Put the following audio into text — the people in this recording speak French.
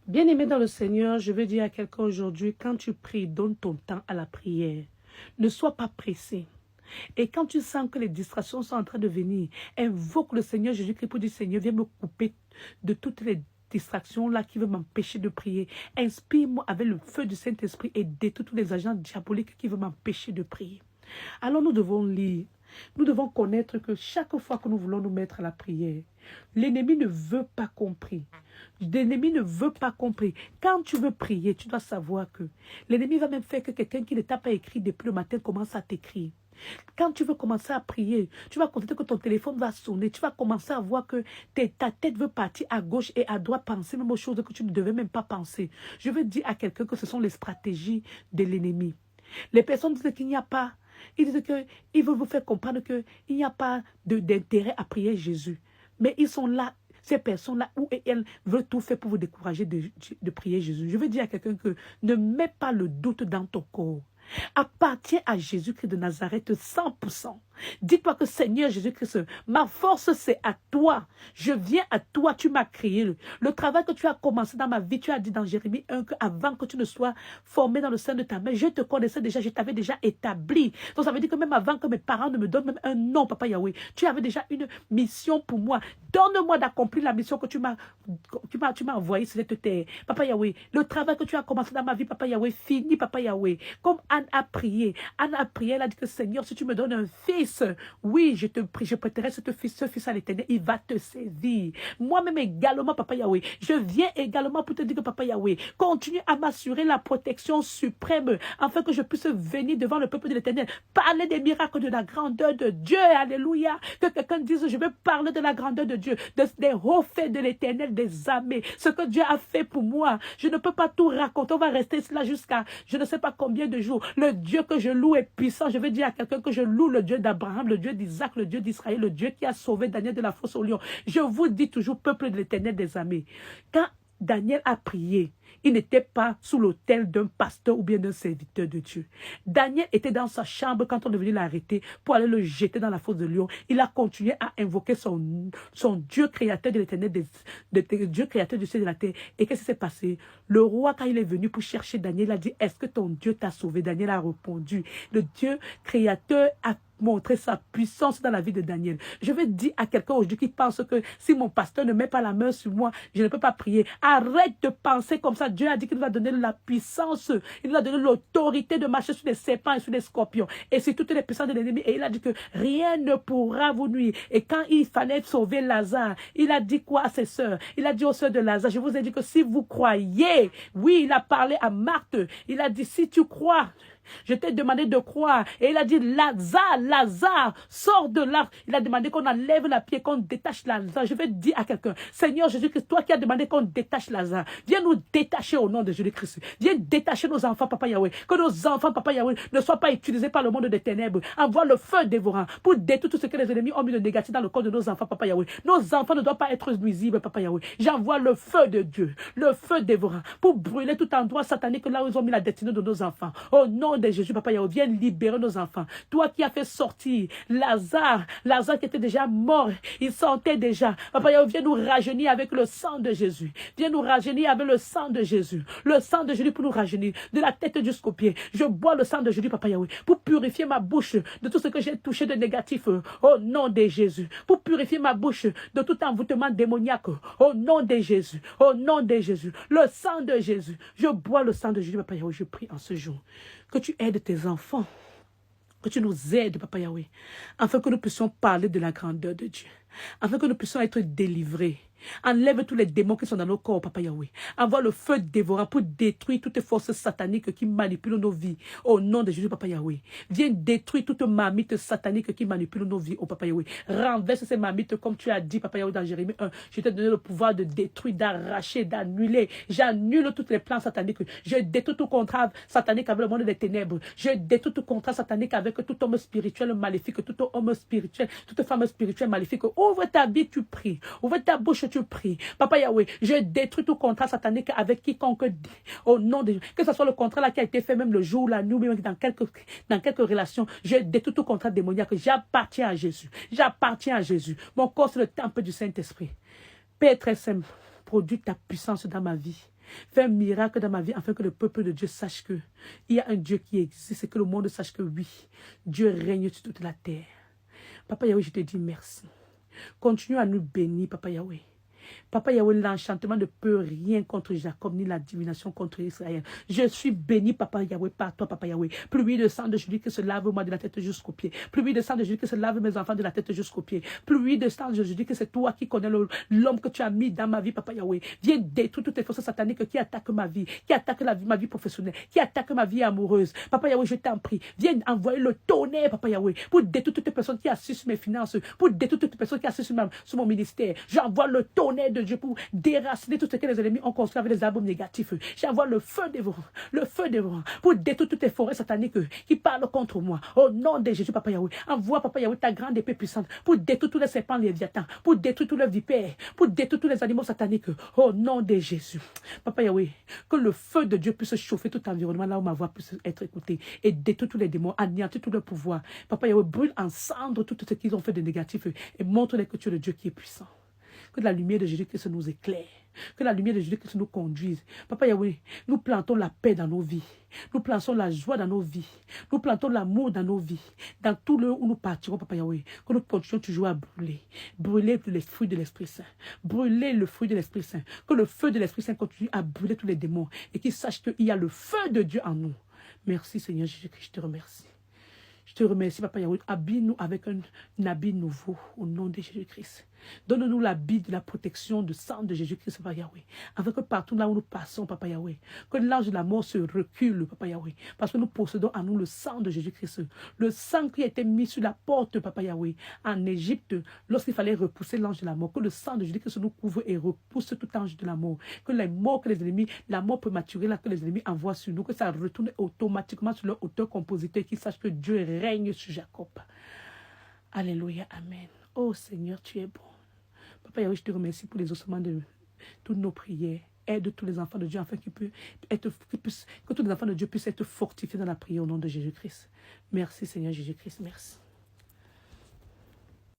Bien-aimé dans le Seigneur, je veux dire à quelqu'un aujourd'hui, quand tu pries, donne ton temps à la prière. Ne sois pas pressé. Et quand tu sens que les distractions sont en train de venir, invoque le Seigneur Jésus-Christ pour dire, Seigneur, viens me couper de toutes les distractions là qui veulent m'empêcher de prier. Inspire-moi avec le feu du Saint-Esprit et détruis tous les agents diaboliques qui veulent m'empêcher de prier. Alors nous devons lire. Nous devons connaître que chaque fois que nous voulons nous mettre à la prière, l'ennemi ne veut pas compris. L'ennemi ne veut pas compris. Quand tu veux prier, tu dois savoir que l'ennemi va même faire que quelqu'un qui ne t'a pas écrit depuis le matin commence à t'écrire. Quand tu veux commencer à prier, tu vas constater que ton téléphone va sonner. Tu vas commencer à voir que ta tête veut partir à gauche et à droite, penser même aux choses que tu ne devais même pas penser. Je veux dire à quelqu'un que ce sont les stratégies de l'ennemi. Les personnes disent qu'il n'y a pas. Ils disent qu'ils veulent vous faire comprendre qu'il n'y a pas d'intérêt à prier Jésus. Mais ils sont là, ces personnes-là, où elles veulent tout faire pour vous décourager de prier Jésus. Je veux dire à quelqu'un que ne mets pas le doute dans ton corps. Appartiens à Jésus-Christ de Nazareth 100%. Dis-toi que Seigneur Jésus-Christ, ma force c'est à toi. Je viens à toi, tu m'as créé. Le travail que tu as commencé dans ma vie, tu as dit dans Jérémie 1 qu'avant que tu ne sois formé dans le sein de ta mère, je te connaissais déjà, je t'avais déjà établi. Donc ça veut dire que même avant que mes parents ne me donnent même un nom, Papa Yahweh, tu avais déjà une mission pour moi. Donne-moi d'accomplir la mission que tu m'as envoyée sur cette terre. Papa Yahweh, le travail que tu as commencé dans ma vie, Papa Yahweh, fini, Papa Yahweh. Comme Anne a prié. Anne a prié, elle a dit que Seigneur, si tu me donnes un fils, oui, je te prie, je prêterai ce fils à l'Éternel, il va te servir. Moi-même également, Papa Yahweh, je viens également pour te dire que Papa Yahweh, continue à m'assurer la protection suprême, afin que je puisse venir devant le peuple de l'Éternel, parler des miracles, de la grandeur de Dieu, alléluia. Que quelqu'un dise, je vais parler de la grandeur de Dieu, des hauts faits de l'Éternel des armées, ce que Dieu a fait pour moi. Je ne peux pas tout raconter, on va rester là jusqu'à je ne sais pas combien de jours. Le Dieu que je loue est puissant. Je veux dire à quelqu'un que je loue le Dieu d'Abraham, le Dieu d'Isaac, le Dieu d'Israël, le Dieu qui a sauvé Daniel de la fosse au lion. Je vous dis toujours, peuple de l'Éternel des armées, quand Daniel a prié, il n'était pas sous l'autel d'un pasteur ou bien d'un serviteur de Dieu. Daniel était dans sa chambre quand on est venu l'arrêter pour aller le jeter dans la fosse de lion. Il a continué à invoquer son Dieu créateur de l'Éternel, Dieu créateur du ciel et de la terre. Et qu'est-ce qui s'est passé? Le roi, quand il est venu pour chercher Daniel, il a dit, est-ce que ton Dieu t'a sauvé? Daniel a répondu, le Dieu créateur a montrer sa puissance dans la vie de Daniel. Je vais dire à quelqu'un aujourd'hui qui pense que si mon pasteur ne met pas la main sur moi, je ne peux pas prier. Arrête de penser comme ça. Dieu a dit qu'il va donner la puissance, il va donner l'autorité de marcher sur les serpents et sur les scorpions et sur toutes les puissances de l'ennemi. Et il a dit que rien ne pourra vous nuire. Et quand il fallait sauver Lazare, il a dit quoi à ses sœurs? Il a dit aux sœurs de Lazare, je vous ai dit que si vous croyez, oui, il a parlé à Marthe, il a dit si tu crois, je t'ai demandé de croire. Et il a dit, Lazare, sors de là. Il a demandé qu'on enlève la pierre, qu'on détache Lazare. Je vais dire à quelqu'un, Seigneur Jésus-Christ, toi qui as demandé qu'on détache Lazare, viens nous détacher au nom de Jésus-Christ. Viens détacher nos enfants, Papa Yahweh. Que nos enfants, Papa Yahweh, ne soient pas utilisés par le monde des ténèbres. Envoie le feu dévorant pour détruire tout ce que les ennemis ont mis de négatif dans le corps de nos enfants, Papa Yahweh. Nos enfants ne doivent pas être nuisibles, Papa Yahweh. J'envoie le feu de Dieu, le feu dévorant, pour brûler tout endroit satanique là où ils ont mis la destinée de nos enfants. Au nom de Jésus, Papa Yahweh, viens libérer nos enfants. Toi qui as fait sortir Lazare qui était déjà mort, il sentait déjà. Papa Yahweh, viens nous rajeunir avec le sang de Jésus. Viens nous rajeunir avec le sang de Jésus. Le sang de Jésus pour nous rajeunir de la tête jusqu'aux pieds. Je bois le sang de Jésus, Papa Yahweh, pour purifier ma bouche de tout ce que j'ai touché de négatif. Au nom de Jésus. Pour purifier ma bouche de tout envoûtement démoniaque. Au nom de Jésus. Au nom de Jésus. Le sang de Jésus. Je bois le sang de Jésus, Papa Yahweh. Je prie en ce jour que tu aides tes enfants, que tu nous aides, Papa Yahweh, afin que nous puissions parler de la grandeur de Dieu, afin que nous puissions être délivrés. Enlève tous les démons qui sont dans nos corps, Papa Yahweh. Envoie le feu dévorant pour détruire toutes les forces sataniques qui manipulent nos vies. Au nom de Jésus, Papa Yahweh. Viens détruire toute marmite satanique qui manipule nos vies, oh Papa Yahweh. Renverse ces marmites comme tu as dit, Papa Yahweh, dans Jérémie 1. Je t'ai donné le pouvoir de détruire, d'arracher, d'annuler. J'annule toutes les plans sataniques. Je détruis tout contrat satanique avec le monde des ténèbres. Je détruis tout contrat satanique avec tout homme spirituel maléfique, tout homme spirituel, toute femme spirituelle maléfique. Ouvre ta vie, tu pries. Ouvre ta bouche, tu pries. Papa Yahweh, je détruis tout contrat satanique avec quiconque au nom de Dieu. Que ce soit le contrat là qui a été fait même le jour, la nuit, même dans quelques relations, je détruis tout contrat démoniaque. J'appartiens à Jésus. J'appartiens à Jésus. Mon corps, c'est le temple du Saint-Esprit. Père très simple. produis ta puissance dans ma vie. Fais un miracle dans ma vie afin que le peuple de Dieu sache que il y a un Dieu qui existe et que le monde sache que oui, Dieu règne sur toute la terre. Papa Yahweh, je te dis merci. Continue à nous bénir, Papa Yahweh. Papa Yahweh, l'enchantement ne peut rien contre Jacob, ni la divination contre Israël. Je suis béni, Papa Yahweh, par toi, Papa Yahweh. Pluie de sang de Jésus qui se lave moi de la tête jusqu'aux pieds. Pluie de sang de Jésus qui se lave mes enfants de la tête jusqu'aux pieds. Pluie de sang de Jésus que c'est toi qui connais l'homme que tu as mis dans ma vie, Papa Yahweh. Viens détruire toutes les forces sataniques qui attaquent ma vie, qui attaquent ma vie professionnelle, qui attaquent ma vie amoureuse. Papa Yahweh, je t'en prie, viens envoyer le tonnerre, Papa Yahweh, pour détruire toutes les personnes qui assistent sur mes finances, pour détruire toutes les personnes qui assistent sur mon ministère. J'envoie le tonnerre de Dieu pour déraciner tout ce que les ennemis ont construit avec les arbres négatifs. J'envoie le feu devant, pour détruire toutes les forêts sataniques qui parlent contre moi. Au nom de Jésus, Papa Yahweh, envoie, Papa Yahweh, ta grande épée puissante pour détruire tous les serpents léviathans, pour détruire tous les vipères, pour détruire tous les animaux sataniques. Au nom de Jésus, Papa Yahweh, que le feu de Dieu puisse chauffer tout environnement là où ma voix puisse être écoutée et détruire tous les démons, anéantir tout le pouvoir. Papa Yahweh, brûle en cendres tout ce qu'ils ont fait de négatif et montre-les que tu es le Dieu qui est puissant. Que la lumière de Jésus-Christ nous éclaire. Que la lumière de Jésus-Christ nous conduise. Papa Yahweh, nous plantons la paix dans nos vies. Nous plantons la joie dans nos vies. Nous plantons l'amour dans nos vies. Dans tout lieu où nous partirons, Papa Yahweh, que nous continuons toujours à brûler. Brûler les fruits de l'Esprit Saint. Brûler le fruit de l'Esprit Saint. Que le feu de l'Esprit Saint continue à brûler tous les démons. Et qu'ils sachent qu'il y a le feu de Dieu en nous. Merci Seigneur Jésus-Christ, je te remercie. Je te remercie, Papa Yahweh. Habille-nous avec un habit nouveau au nom de Jésus-Christ. Donne-nous l'habit de la protection du sang de Jésus-Christ, Papa Yahweh. Afin que partout là où nous passons, Papa Yahweh, que l'ange de la mort se recule, Papa Yahweh. Parce que nous possédons en nous le sang de Jésus-Christ. Le sang qui a été mis sur la porte, Papa Yahweh, en Égypte, lorsqu'il fallait repousser l'ange de la mort. Que le sang de Jésus-Christ nous couvre et repousse tout ange de la mort. Que les morts que les ennemis, la mort prématurée là que les ennemis envoient sur nous, que ça retourne automatiquement sur leur auteur-compositeur, qui sache que Dieu règne sur Jacob. Alléluia, amen. Oh Seigneur, tu es bon. Papa Yahweh, je te remercie pour les ossements de toutes nos prières. Aide tous les enfants de Dieu afin que tous les enfants de Dieu puissent être fortifiés dans la prière au nom de Jésus-Christ. Merci Seigneur Jésus-Christ, merci.